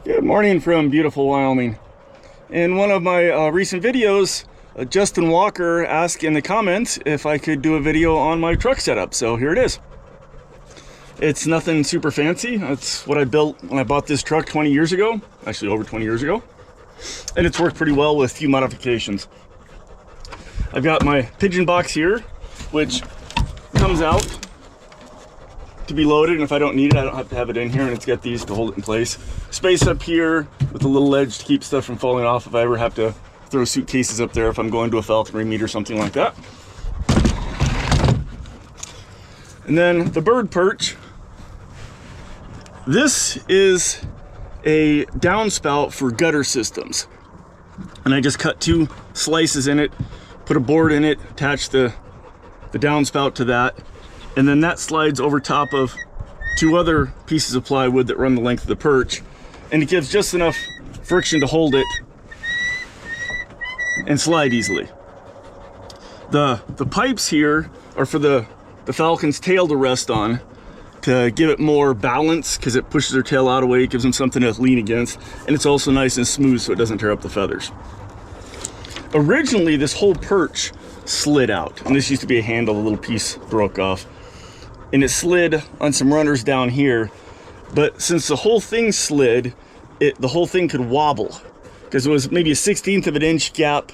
Good morning from beautiful Wyoming. In one of my recent videos, Justin Walker asked in the comments if I could do a video on my truck setup, so here it is. It's nothing super fancy. It's what I built when I bought this truck 20 years ago, actually over 20 years ago, and it's worked pretty well with a few modifications. I've got my pigeon box here, which comes out to be loaded, and if I don't need it, I don't have to have it in here, and it's got these to hold it in place. Space up here with a little ledge to keep stuff from falling off if I ever have to throw suitcases up there if I'm going to a falconry meet or something like that. And then the bird perch. This is a downspout for gutter systems, and I just cut two slices in it, put a board in it, attach the downspout to that, and then that slides over top of two other pieces of plywood that run the length of the perch, and it gives just enough friction to hold it and slide easily. The pipes here are for the falcon's tail to rest on to give it more balance, because it pushes their tail out of the way, it gives them something to lean against, and it's also nice and smooth so it doesn't tear up the feathers. Originally, this whole perch slid out, and this used to be a handle, a little piece broke off, and it slid on some runners down here. But since the whole thing slid, the whole thing could wobble, because it was maybe a 1/16 of an inch gap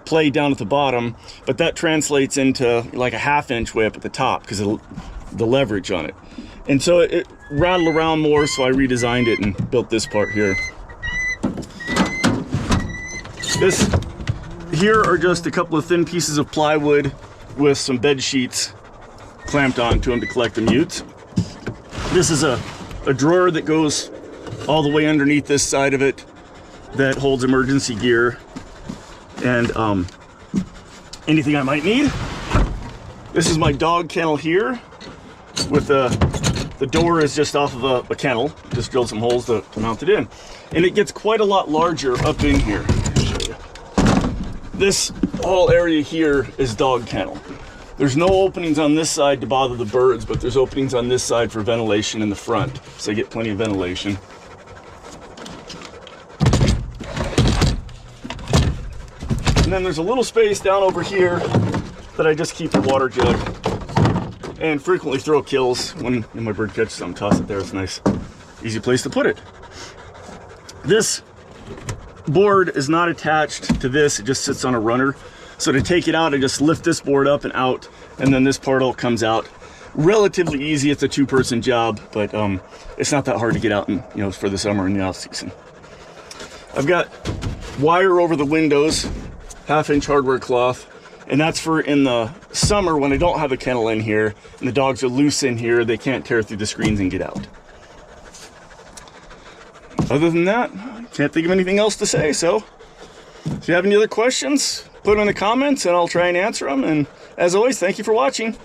play down at the bottom, but that translates into like a 1/2 inch way up at the top because of the leverage on it. And so it rattled around more, so I redesigned it and built this part here. This here are just a couple of thin pieces of plywood with some bed sheets clamped onto them to collect the mutes. This is a drawer that goes all the way underneath this side of it that holds emergency gear and anything I might need. This is my dog kennel here, with the door is just off of a kennel. Just drilled some holes to mount it in, and it gets quite a lot larger up in here. This whole area here is dog kennel. There's no openings on this side to bother the birds, but there's openings on this side for ventilation in the front, so I get plenty of ventilation. And then there's a little space down over here that I just keep the water jug and frequently throw kills when my bird catches something. Toss it there. It's a nice, easy place to put it. This board is not attached to this, it just sits on a runner. So to take it out, I just lift this board up and out, and then this part all comes out. Relatively easy. It's a two-person job, but it's not that hard to get out, and for the summer and the off season. I've got wire over the windows, 1/2 inch hardware cloth, and that's for in the summer when I don't have a kennel in here and the dogs are loose in here, they can't tear through the screens and get out. Other than that, I can't think of anything else to say. So if you have any other questions, put them in the comments and I'll try and answer them. And as always, thank you for watching.